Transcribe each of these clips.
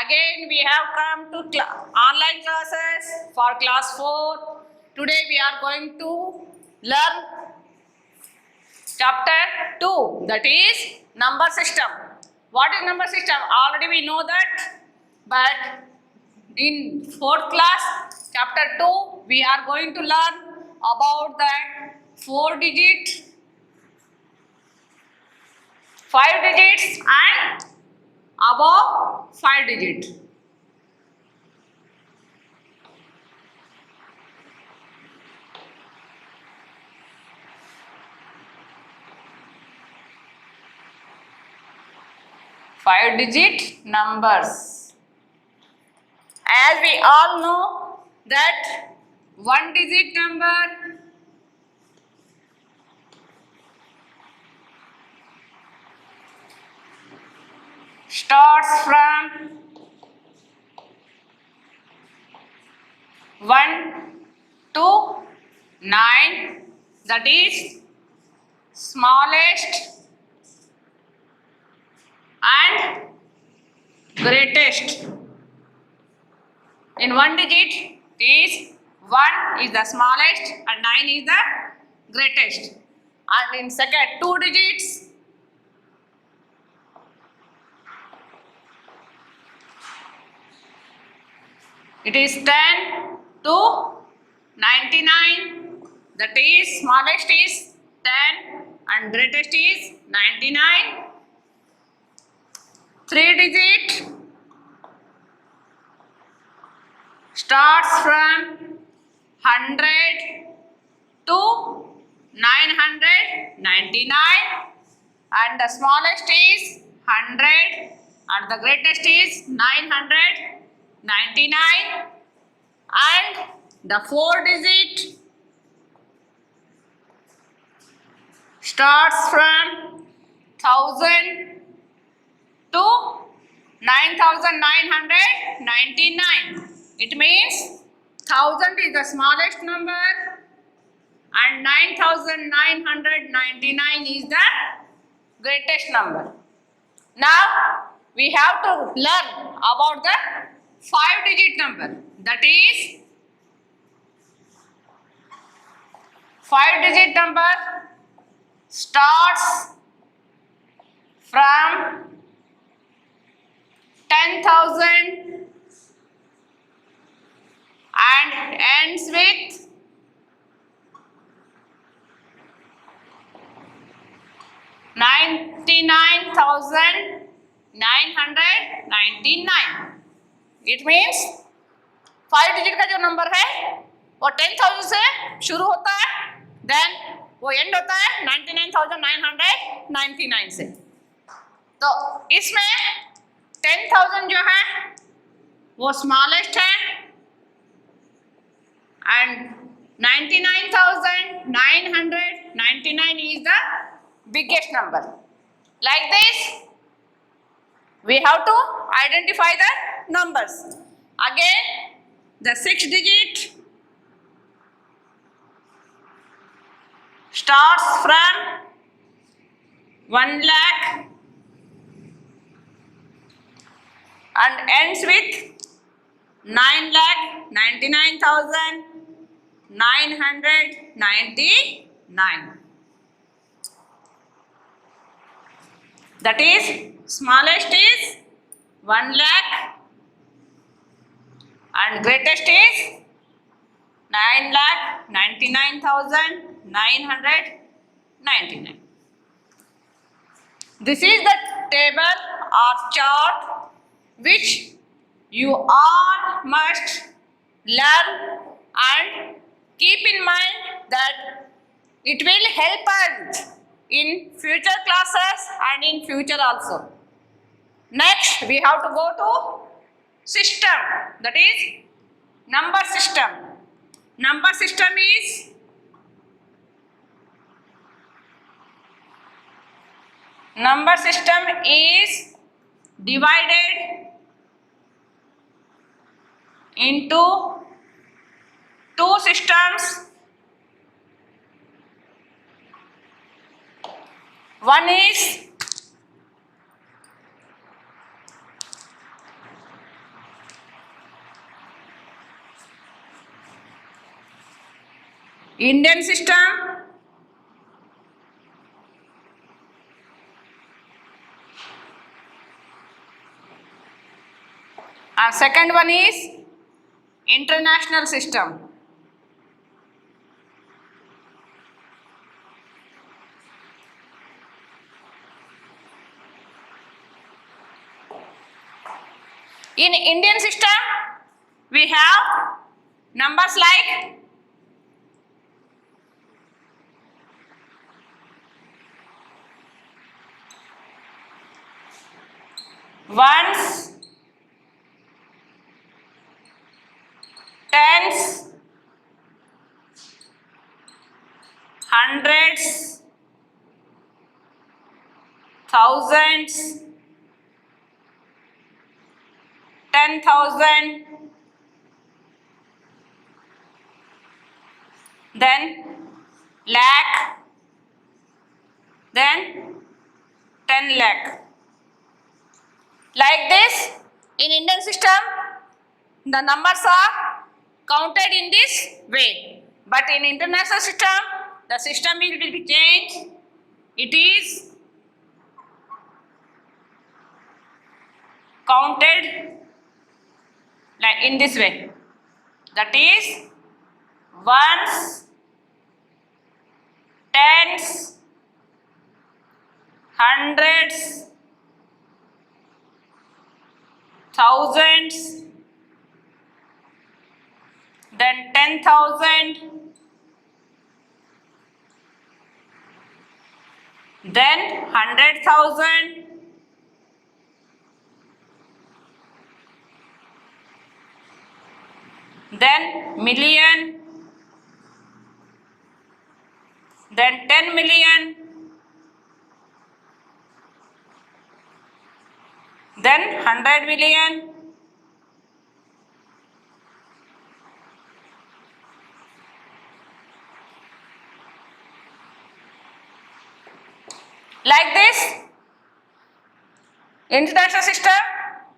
Again, we have come to online classes for class 4. Today, we are going to learn chapter 2, that is number system. What is number system? Already we know that, but in 4th class, chapter 2, we are going to learn about the 4-digit, 5 digits and above 5 digit. Five-digit numbers. As we all know that 1-digit number starts from 1 to 9, that is smallest and greatest. In 1 digit is 1 is the smallest and 9 is the greatest. And in second 2 digits, it is 10 to 99, that is smallest is 10 and greatest is 99. 3 digit starts from 100 to 999 and the smallest is 100 and the greatest is 999, and the 4 digit starts from 1000 to 9999. It means 1000 is the smallest number and 9999 is the greatest number. Now we have to learn about the 5-digit number, that is 5-digit number starts from 10,000 and ends with 99,999. It means 5 digit का जो number है वो 10,000 से शुरू होता है, then वो and होता है 99,999 से. तो इसमें 10,000 जो है वो स्मॉलेस्ट है and 99,999 is the biggest number. Like this, we have to identify the numbers. Again, the 6 digit starts from 1 lakh and ends with 9,99,999. That is, smallest is 1 lakh and greatest is 9,99,999. This is the table or chart which you all must learn and keep in mind that it will help us in future classes and in future also. Next, we have to go to system, that is number system. Number system is divided into 2 systems. One is Indian system. Second one is international system. In Indian system, we have numbers like ones, tens, hundreds, thousands, 10,000, then lakh, then 10 lakh. Like this, in Indian system, the numbers are counted in this way. But in international system, the system will be changed. It is counted like in this way. That is ones, tens, hundreds, thousands, then 10,000, then 100,000, then million, then 10 million, then 100 million, like this. International system,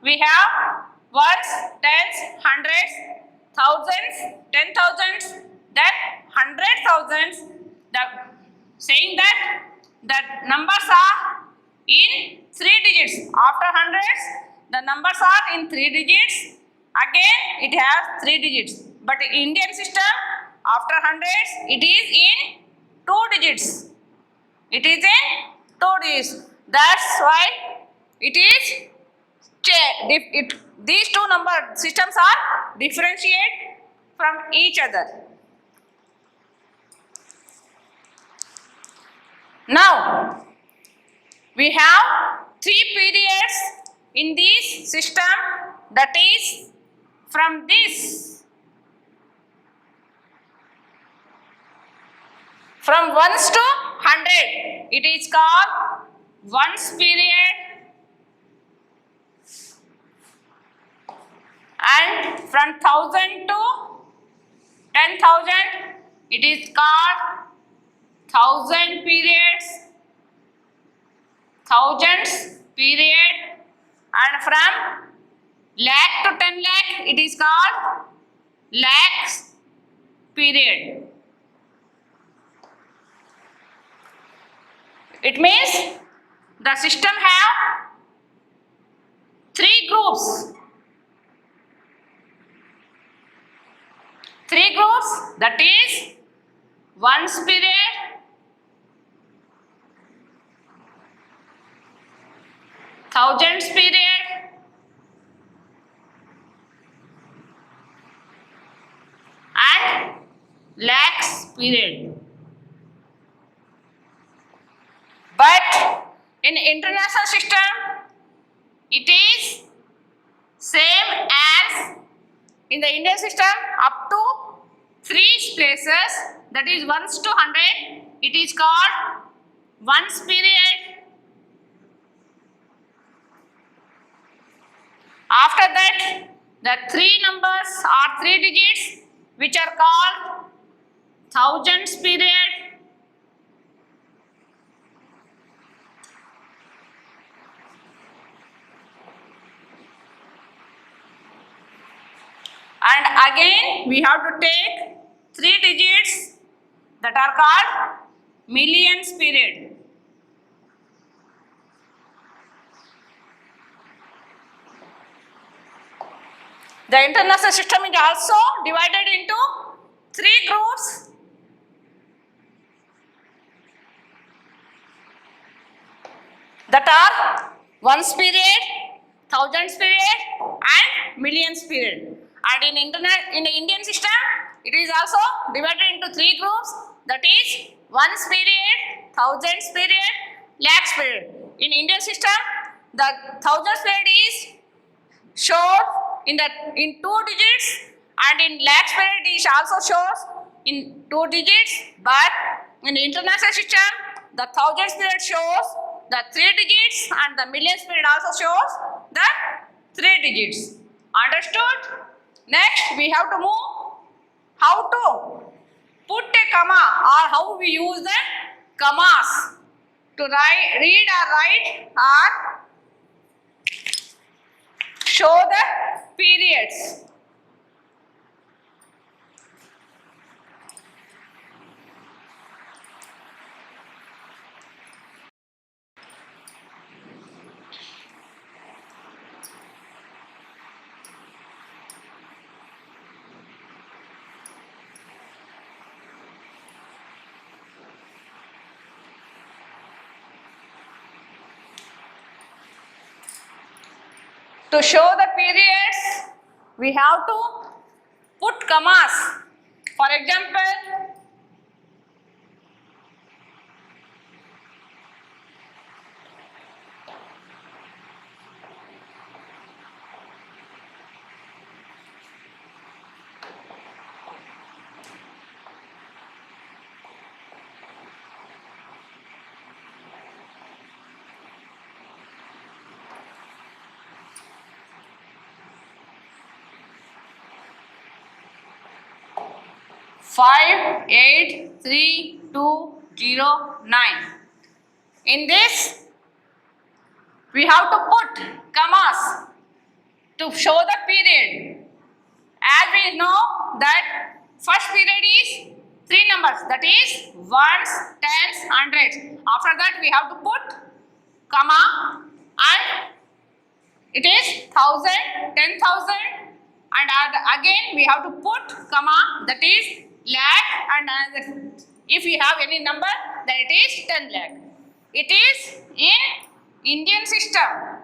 we have ones, tens, hundreds, thousands, 10,000s, then 100,000s. Saying that the numbers are in 3 digits. After hundreds, the numbers are in 3 digits. Again, it has 3 digits. But in Indian system, after hundreds, it is in 2 digits. It is in 2 digits. That's why it is these two number systems are differentiate from each other. Now, we have 3 periods in this system, that is from this. From ones to 100, it is called ones period. And from 1000 to 10,000, it is called 1000 periods, thousands period. And from lakh to 10 lakh, it is called lakhs period. It means the system have 3 groups. 3 groups, that is ones period, thousands period, and lakhs period. But in international system, it is same as in the Indian system up to 3 places, that is ones to 100, it is called ones period. After that, the 3 numbers are 3 digits which are called thousands period. And again we have to take 3 digits that are called millions period. The international system is also divided into 3 groups. That are ones period, thousands period and millions period. And in the Indian system, it is also divided into 3 groups. That is ones period, thousands period, lakhs period. In Indian system, the thousands period is shown in 2 digits, and in lakhs period it also shows in 2 digits, but in the international system the thousands period shows the 3 digits and the millions period also shows the 3 digits. Understood? Next we have to move how to put a comma or how we use the commas to read or write or show the periods. To show the periods, we have to put commas. For example, five, 8, 3, 2, 0, 9. In this, we have to put commas to show the period. As we know that first period is 3 numbers, that is ones, tens, hundreds. After that we have to put comma and it is 1000, 10,000, and again we have to put comma, that is lakh, and if we have any number then it is 10 lakh. It is in Indian system.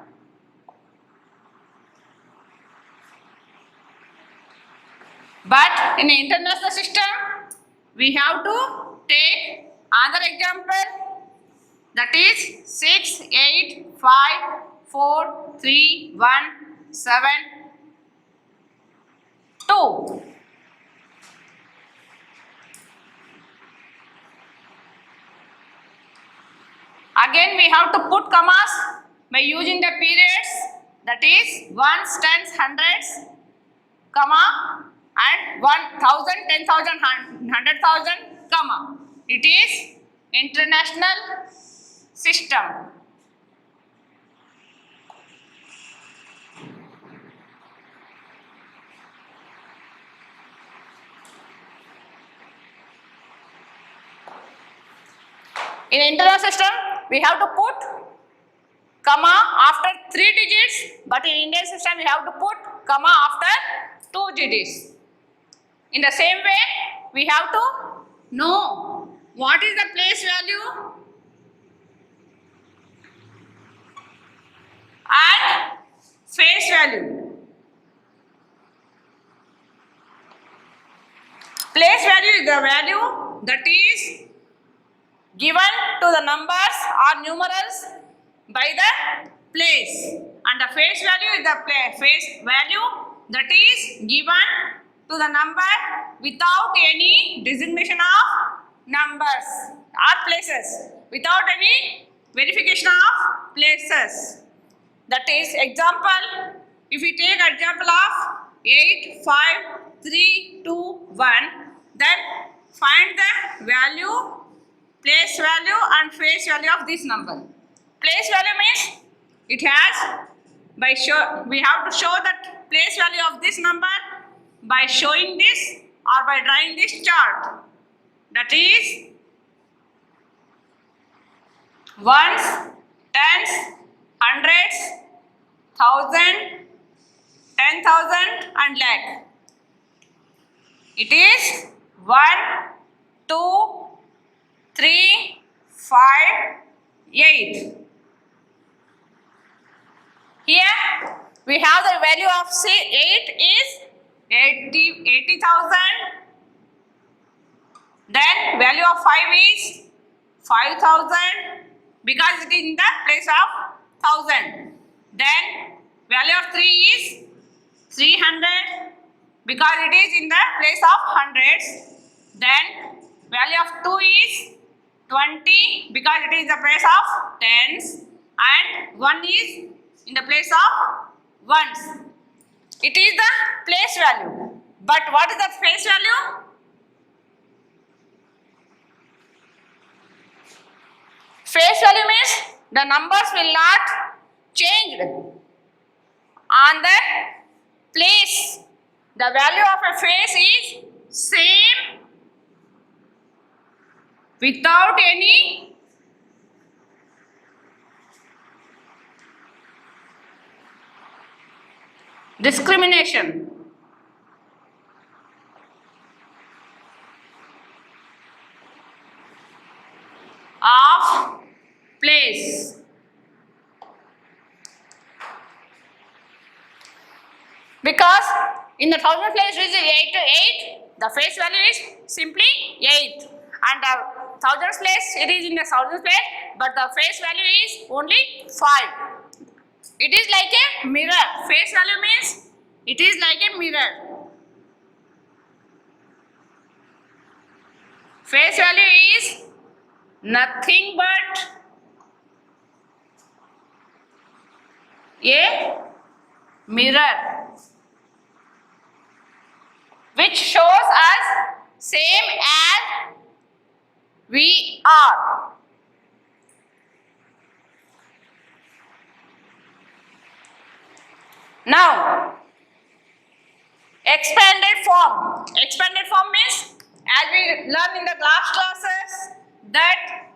But in the international system, we have to take another example, that is 6, 8, 5, 4, 3, 1, 7, 2. Again we have to put commas by using the periods, that is ones, tens, hundreds, comma, and 1000, 10,000, 100,000, comma. It is international system. In international system, we have to put comma after 3 digits, but in Indian system we have to put comma after 2 digits. In the same way, we have to know what is the place value and face value. Place value is the value that is given to the numbers or numerals by the place, and the face value is the face value that is given to the number without any designation of numbers or places, without any verification of places. That is example, if we take example of 8, 5, 3, 2, 1, then find the value, place value and face value of this number. Place value means it has, we have to show that place value of this number by showing this or by drawing this chart. that is ones, tens, hundreds, thousand, 10,000 and lakh. It is 1, 2, 3, 5, 8. Here we have the value of 8 is 80,000. Then value of 5 is 5,000 because it is in the place of 1000. Then value of 3 is 300 because it is in the place of hundreds. Then value of 2 is 20 because it is in the place of tens, and 1 is in the place of ones. It is the place value. But what is the face value? Face value means the numbers will not change on the place. The value of a face is same without any discrimination. Of place. Because in the thousand place which is 8 to 8, the face value is simply 8. And the thousands place, it is in the thousands place, but the face value is only 5. It is like a mirror. Face value means it is like a mirror. Face value is nothing but a mirror which shows us same as we are. Now, expanded form. Expanded form means, as we learn in the last classes, that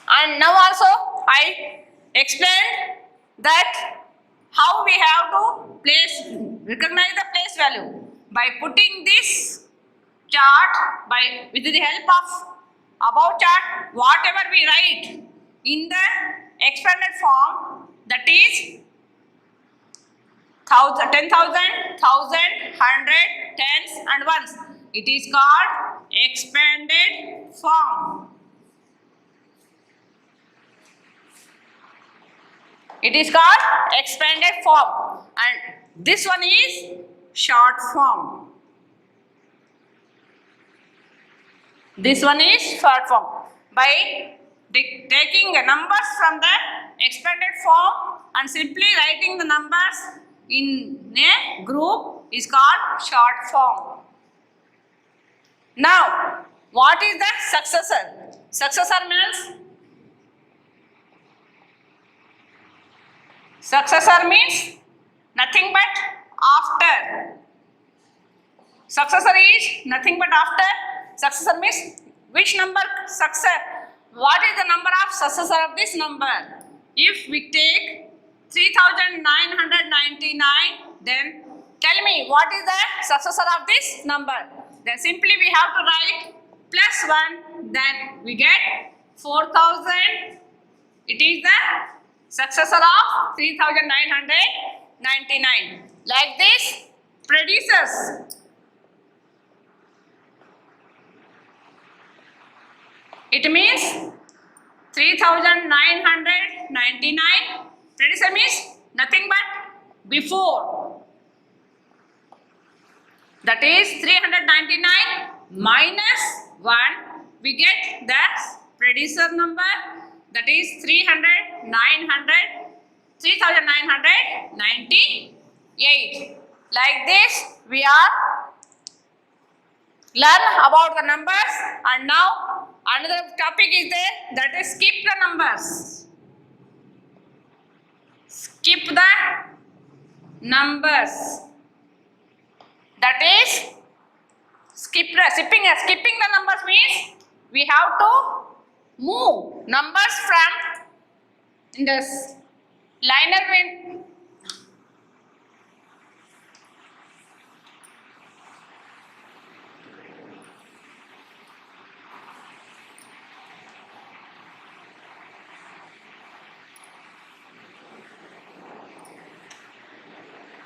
and now also I explained that how we have to recognize the place value by putting this chart with the help of above chart. Whatever we write in the expanded form, that is 10,000, 1,000, 100, tens and ones. It is called expanded form. It is called expanded form, and this one is short form. This one is short form. By taking the numbers from the expanded form and simply writing the numbers in a group is called short form. Now, what is the successor? Successor means nothing but after. Successor is nothing but after. Successor means which number successor. What is the number of successor of this number? If we take 3,999, then tell me what is the successor of this number. Then simply we have to write plus 1, then we get 4,000. It is the successor of 3,999. Like this, predecessors. It means 3,999. Predecessor means nothing but before. That is 399 minus 1. We get the predecessor number. That is 3,998. Like this, we are learn about the numbers, and now another topic is there, that is skip the numbers. Skip the numbers. that is skipping the numbers means we have to move numbers from in this liner when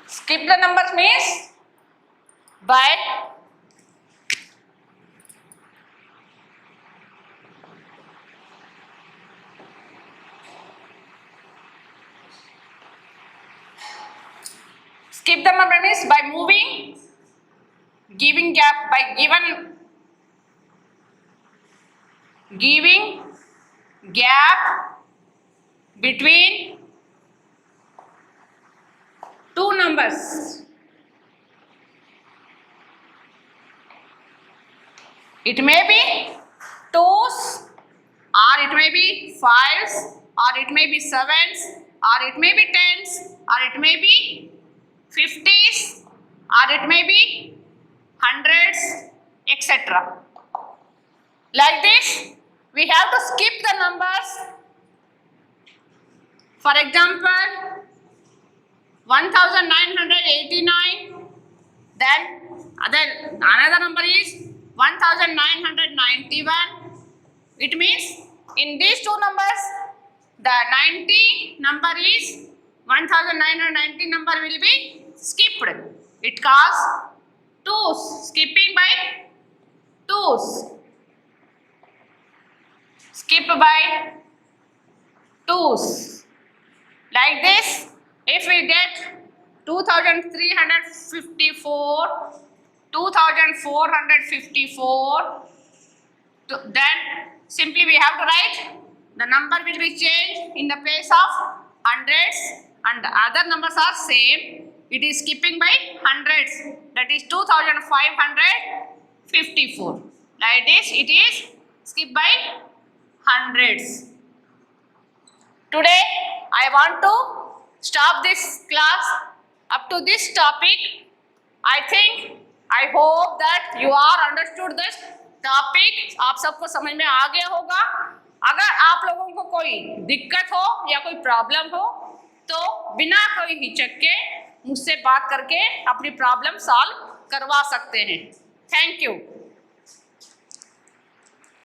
skip the numbers means by skip the number means by moving, giving gap by giving gap between two numbers. It may be twos, or it may be fives, or it may be sevens, or it may be tens, or it may be 50s, or it may be hundreds, etc. Like this, we have to skip the numbers. For example, 1989, then another number is 1991. It means in these two numbers, the 90 number is 1990 number will be skipped. It calls twos, skipping by twos. Skip by twos. Like this, if we get 2354, 2454, then simply we have to write the number will be changed in the place of hundreds and the other numbers are same. It is skipping by hundreds, that is 2554. Like this, it is skip by hundreds. Today I want to stop this class up to this topic. I hope that you are understood this topic. आप सबको समझ में आ गया होगा. अगर आप लोगों को कोई दिक्कत हो या कोई प्रॉब्लम हो तो बिना कोई हिचक के मुझसे बात करके अपनी प्रॉब्लम सॉल्व करवा सकते हैं. Thank you.